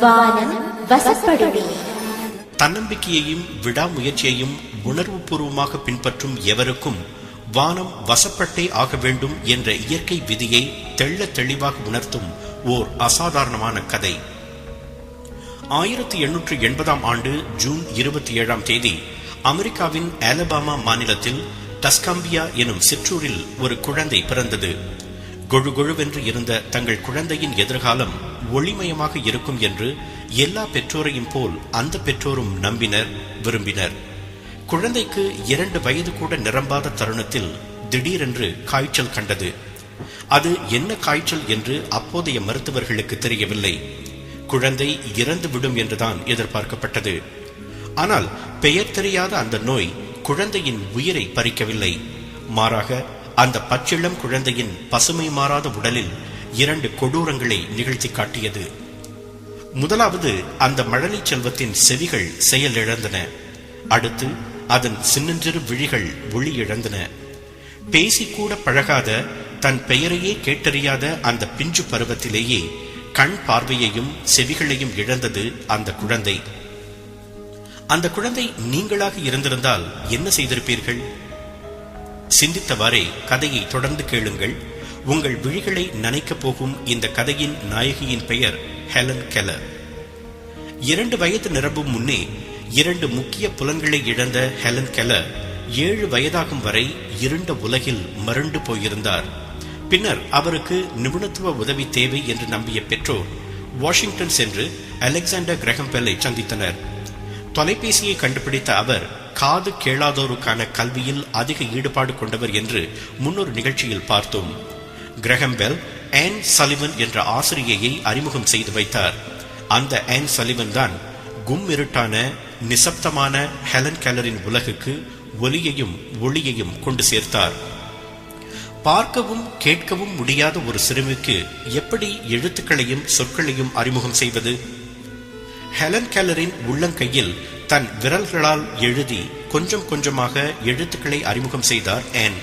வானம் வசப்படுமே. தன்னம்பிக்கையையும் விடாமுயற்சியையும் உணர்வுபூர்வமாக பின்பற்றும் எவருக்கும் வானம் வசப்பட்டே ஆக வேண்டும் என்ற இயற்கை விதியை தெள்ள தெளிவாக உணர்த்தும் ஓர் அசாதாரணமான கதை. 1880 ஆண்டு ஜூன் 27 அமெரிக்காவின் அலபாமா மாநிலத்தில் டஸ்கம்பியா எனும் சிற்றூரில் ஒரு குழந்தை பிறந்தது. கொழுகொழுவென்று இருந்த தங்கள் குழந்தையின் எதிர்காலம் ஒளிமயமாக இருக்கும் என்று எல்லா பெற்றோரையும் போல் அந்த பெற்றோரும் நம்பினர், விரும்பினர். குழந்தைக்கு 2 வயது கூட நிரம்பாத தருணத்தில் திடீரென்று காய்ச்சல் கண்டது. அது என்ன காய்ச்சல் என்று அப்போதைய மருத்துவர்களுக்கு தெரியவில்லை. குழந்தை இறந்துவிடும் என்றுதான் எதிர்பார்க்கப்பட்டது. ஆனால் பெயர் தெரியாத அந்த நோய் குழந்தையின் உயிரை பறிக்கவில்லை. மாறாக அந்த பச்சிளம் குழந்தையின் பசுமை மாறாத உடலில் 2 கொடூரங்களை நிகழ்த்தி காட்டியது. முதலாவது, அந்த மழலை செல்வத்தின் செவிகள் செயலிழந்தன. அடுத்து அதன் சின்னஞ்சிறு விழிகள் ஒளி இழந்தன. பேசிக்கூட பழகாத, தன் பெயரையே கேட்டறியாத அந்த பிஞ்சு பருவத்திலேயே கண் பார்வையையும் செவிகளையும் இழந்தது அந்த குழந்தை. அந்த குழந்தை நீங்களாக இருந்திருந்தால் என்ன செய்திருப்பீர்கள்? சிந்தித்தவாறே கதையை தொடர்ந்து கேளுங்கள். உங்கள் விழிகளை நனைக்கப் போகும் இந்த கதையின் நாயகியின் பெயர் ஹெலன் கெல்லர். 2 வயது நிரம்பும் முன்னே 2 முக்கிய புலன்களை இழந்த ஹெலன் கெல்லர் 7 வயதாகும் வரை இருண்ட உலகில் மருண்டு போயிருந்தார். பின்னர் அவருக்கு நிபுணத்துவ உதவி தேவை என்று நம்பிய பெற்றோர் வாஷிங்டன் சென்று அலெக்சாண்டர் கிரஹம் பெல்லை சந்தித்தனர். தொலைபேசியை கண்டுபிடித்த அவர் காது கேளாதோருக்கான கல்வியில் அதிக ஈடுபாடு கொண்டவர் என்று முன்னொரு நிகழ்ச்சியில் பார்த்தோம். கிரஹம் பெல் ஆன் சலிவன் என்ற ஆசிரியையை அறிமுகம் செய்து வைத்தார். அந்த ஆன் சலிவன் தான் கும்மிருட்டான நிசப்தமான ஹெலன் கெல்லரின் உலகுக்கு ஒலியையும் ஒளியையும் கொண்டு சேர்த்தார். பார்க்கவும் கேட்கவும் முடியாத ஒரு சிறுமிக்கு எப்படி எழுத்துக்களையும் சொற்களையும் அறிமுகம் செய்வது? ஹெலன் கெல்லரின் உள்ளங்கையில் தன் விரல்களால் எழுதி கொஞ்சம் கொஞ்சமாக எழுத்துக்களை அறிமுகம் செய்தார் ஆன்.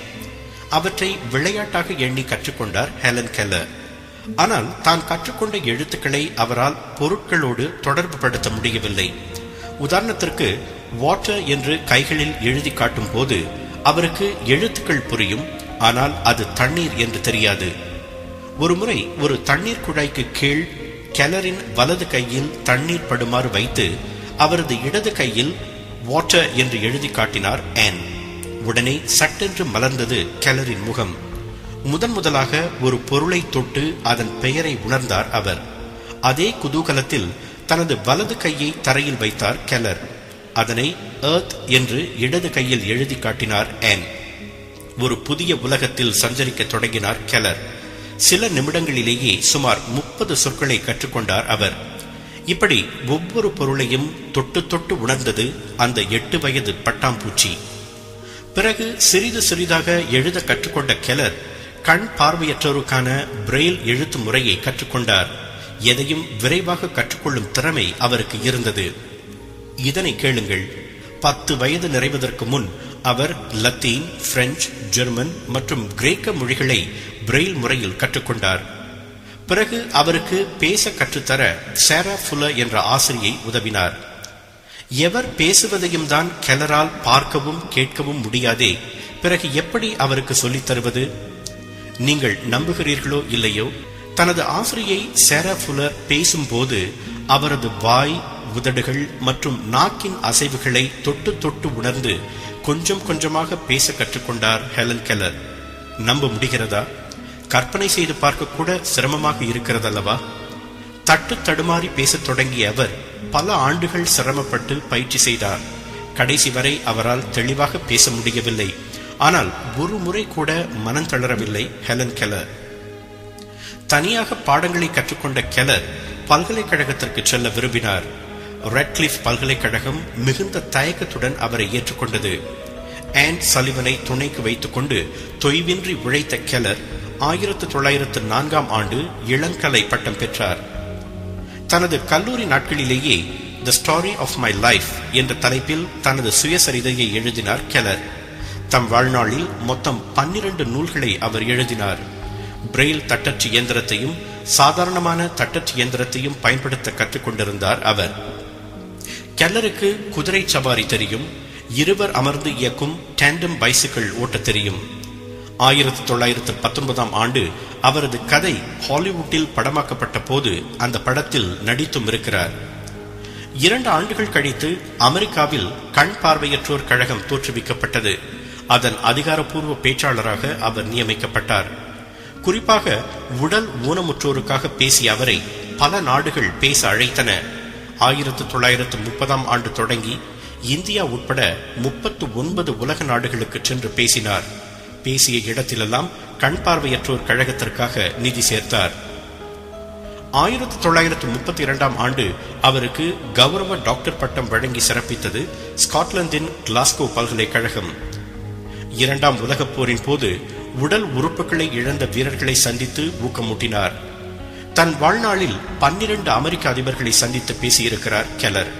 அவற்றை விளையாட்டாக எண்ணி கற்றுக்கொண்டார் ஹெலன் கெல்லர். ஆனால் தான் கற்றுக்கொண்ட எழுத்துக்களை அவரால் பொருட்களோடு தொடர்பு படுத்த முடியவில்லை. உதாரணத்திற்கு வாட்டர் என்று கைகளில் எழுதி காட்டும் போது அவருக்கு எழுத்துக்கள் புரியும், ஆனால் அது தண்ணீர் என்று தெரியாது. ஒருமுறை ஒரு தண்ணீர் குழாய்க்கு கீழ் கெல்லரின் வலது கையில் தண்ணீர் படுமாறு வைத்து அவரது இடது கையில் வாட்டர் என்று எழுதி காட்டினார் ஆன். உடனே சட்டென்று மலர்ந்தது கெல்லரின் முகம். முதலாக ஒரு பொருளை தொட்டு அதன் பெயரை உணர்ந்தார் அவர். அதே குதூகலத்தில் தனது வலது கையை தரையில் வைத்தார் கெல்லர். அதனை எர்த் என்று இடது கையில் எழுதி காட்டினார் ஆன். ஒரு புதிய உலகத்தில் சஞ்சரிக்க தொடங்கினார் கெல்லர். சில நிமிடங்களிலேயே சுமார் 30 சொற்களை கற்றுக்கொண்டார் அவர். இப்படி ஒவ்வொரு பொருளையும் தொட்டு தொட்டு உணர்ந்தது அந்த 8 வயது பட்டாம்பூச்சி. பிறகு சிறிது சிறிதாக எழுத கற்றுக்கொண்ட கெல்லர் கண் பார்வையற்றோருக்கான பிரெயில் எழுத்து முறையை கற்றுக்கொண்டார். எதையும் விரைவாக கற்றுக்கொள்ளும் திறமை அவருக்கு இருந்தது. இதனை கேளுங்கள். 10 வயது நிறைவதற்கு முன் அவர் லத்தீன், பிரெஞ்சு, ஜெர்மன் மற்றும் கிரேக்க மொழிகளை பிரெயில் முறையில் கற்றுக்கொண்டார். பிறகு அவருக்கு பேச கற்றுத்தர சாரா ஃபுல்லர் என்ற ஆசிரியை உதவினார். எவர் பேசுவதையும் தான் கெல்லரால் பார்க்கவும் கேட்கவும் முடியாதே, பிறகு எப்படி அவருக்கு சொல்லித் தருவது? நீங்கள் நம்புகிறீர்களோ இல்லையோ, தனது ஆசிரியை சாரா ஃபுல்லர் பேசும்போது அவரது வாய், உதடுகள் மற்றும் நாக்கின் அசைவுகளை தொட்டு தொட்டு உணர்ந்து கொஞ்சம் கொஞ்சமாக பேச கற்றுக்கொண்டார் ஹெலன் கெல்லர். நம்ப முடிகிறதா? கற்பனை செய்து பார்க்க கூட சிரமமாக இருக்கிறதல்லவா? தட்டு தடுமாறி பேசத் தொடங்கிய அவர் பல ஆண்டுகள் சிரமப்பட்டு பயிற்சி செய்தார். கடைசி வரை அவரால் தெளிவாக பேச முடியவில்லை. ஆனால் ஒரு முறை கூட மனம் தளரவில்லை ஹெலன் கெல்லர். தனியாக பாடங்களை கற்றுக்கொண்ட கெல்லர் பல்கலைக்கழகத்திற்கு செல்ல விரும்பினார். ரெட்கிளிஃப் பல்கலைக்கழகம் மிகுந்த தயக்கத்துடன் அவரை ஏற்றுக்கொண்டது. ஆன் சலிவனை துணைக்கு வைத்துக் கொண்டு தொய்வின்றி உழைத்த கெல்லர் 1904 ஆண்டு இளங்கலை பட்டம் பெற்றார். தனது கல்லூரி நாட்களிலேயே the story of my life என்ற தலைப்பில் தனது சுயசரிதையை எழுதினார் கெல்லர். தம் வாழ்நாளில் மொத்தம் 12 நூல்களை அவர் எழுதினார். பிரெயில் தட்டச்சு இயந்திரத்தையும் சாதாரணமான தட்டச்சு இயந்திரத்தையும் பயன்படுத்த கற்றுக்கொண்டிருந்தார் அவர். கெல்லருக்கு குதிரை சவாரி தெரியும், இருவர் அமர்ந்து இயக்கும் டேண்டம் பைசிக்கிள் ஓட்ட தெரியும். 1919 ஆண்டு அவரது கதை ஹாலிவுட்டில் படமாக்கப்பட்ட போது அந்த படத்தில் நடித்தும் இருக்கிறார். 2 ஆண்டுகள் கழித்து அமெரிக்காவில் கண் பார்வையற்றோர் கழகம் தோற்றுவிக்கப்பட்டது. அதன் அதிகாரப்பூர்வ பேச்சாளராக அவர் நியமிக்கப்பட்டார். குறிப்பாக உடல் ஊனமுற்றோருக்காக பேசிய அவரை பல நாடுகள் பேச அழைத்தன. 1930 ஆண்டு தொடங்கி இந்தியா உட்பட 39 உலக நாடுகளுக்கு சென்று பேசினார். பேசிய இடத்திலெல்லாம் கண் பார்வையற்றோர் கழகத்திற்காக நிதி சேர்த்தார். 1932 ஆண்டு அவருக்கு கௌரவ டாக்டர் பட்டம் வழங்கி சிறப்பித்தது ஸ்காட்லாந்தின் கிளாஸ்கோ பல்கலைக்கழகம். 2ஆம் உலகப் போரின் போது உடல் உறுப்புகளை இழந்த வீரர்களை சந்தித்து ஊக்கமூட்டினார். தன் வாழ்நாளில் 12 அமெரிக்க அதிபர்களை சந்தித்து பேசியிருக்கிறார் கெல்லர்.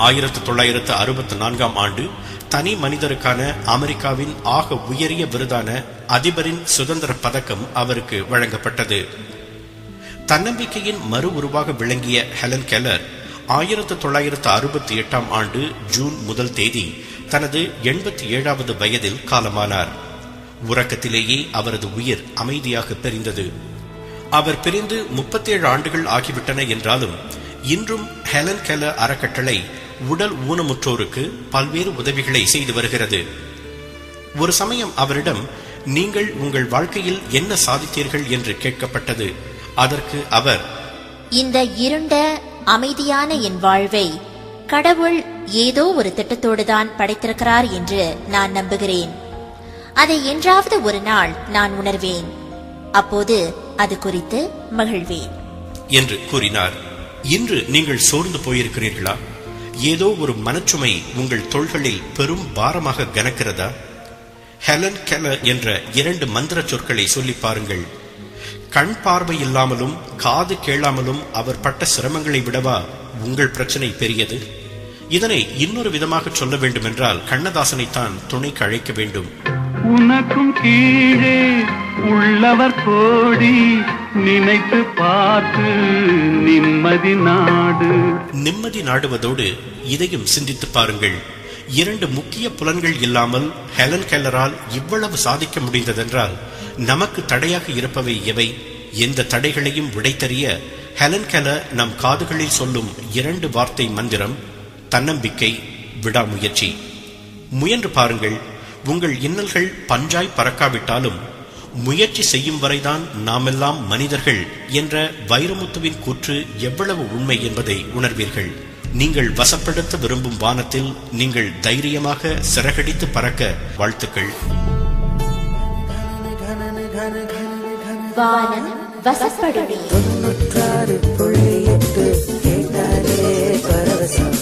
1964 ஆண்டு தனி மனிதருக்கான அமெரிக்காவின் ஆக உயரிய விருதான அதிபரின் சுதந்திர பதக்கம் அவருக்கு வழங்கப்பட்டது. தன்னம்பிக்கையின் மறு உருவாக விளங்கிய ஹெலன் கெல்லர் 1968 ஆண்டு ஜூன் 1 தேதி தனது 87வது வயதில் காலமானார். உறக்கத்திலேயே அவரது உயிர் அமைதியாக பிரிந்தது. அவர் பிரிந்து 37 ஆண்டுகள் ஆகிவிட்டன என்றாலும் இன்றும் ஹெலன் கெல்லர் அறக்கட்டளை உடல் ஊனமுற்றோருக்கு பல்வேறு உதவிகளை செய்து வருகிறது. ஒரு சமயம் அவரிடம் நீங்கள் உங்கள் வாழ்க்கையில் என்ன சாதித்தீர்கள் என்று கேட்கப்பட்டது. அதற்கு அவர், இந்த இருண்ட அமைதியான என் வாழ்வை கடவுள் ஏதோ ஒரு திட்டத்தோடு தான் படைத்திருக்கிறார் என்று நான் நம்புகிறேன். அதை என்றாவது ஒரு நாள் நான் உணர்வேன். அப்போது அது குறித்து மகிழ்வேன் என்று கூறினார். இன்று நீங்கள் சோர்ந்து போயிருக்கிறீர்களா? ஏதோ ஒரு மனச்சுமை உங்கள் தோள்களில் பெரும் பாரமாக கனக்கிறதா? ஹெலன் கெல்லர் என்ற 2 மந்திர சொற்களை சொல்லி பாருங்கள். கண் பார்வை இல்லாமலும் காது கேளாமலும் அவர் பட்ட சிரமங்களை விடவா உங்கள் பிரச்சனை பெரியது? இதனை இன்னொரு விதமாக சொல்ல வேண்டுமென்றால் கண்ணதாசனைத்தான் துணைக்கு அழைக்க வேண்டும். உனக்கும் கீழே உள்ளவர் கோடி, நினைத்து பார்த்து நிம்மதி நாடு. நிம்மதி நாடுவதோடு இதையும் சிந்தித்து பாருங்கள். 2 முக்கிய புலன்கள் இல்லாமல் ஹெலன் கெல்லரால் இவ்வளவு சாதிக்க முடிந்ததென்றால் நமக்கு தடையாக இருப்பவை எவை? எந்த தடைகளையும் விடைத்தறிய ஹெலன் கெல்லர் நம் காதுகளில் சொல்லும் 2 வார்த்தை மந்திரம்: தன்னம்பிக்கை, விடாமுயற்சி. முயன்று பாருங்கள். உங்கள் இன்னல்கள் பஞ்சாய் பறக்காவிட்டாலும் முயற்சி செய்யும் வரைதான் நாமெல்லாம் மனிதர்கள் என்ற வைரமுத்துவின் கூற்று எவ்வளவு உண்மை என்பதை உணர்வீர்கள். நீங்கள் வசப்படுத்த விரும்பும் வானத்தில் நீங்கள் தைரியமாக சிறகடித்து பறக்க வாழ்த்துக்கள். வானம் வசப்படுவே. பரவசம்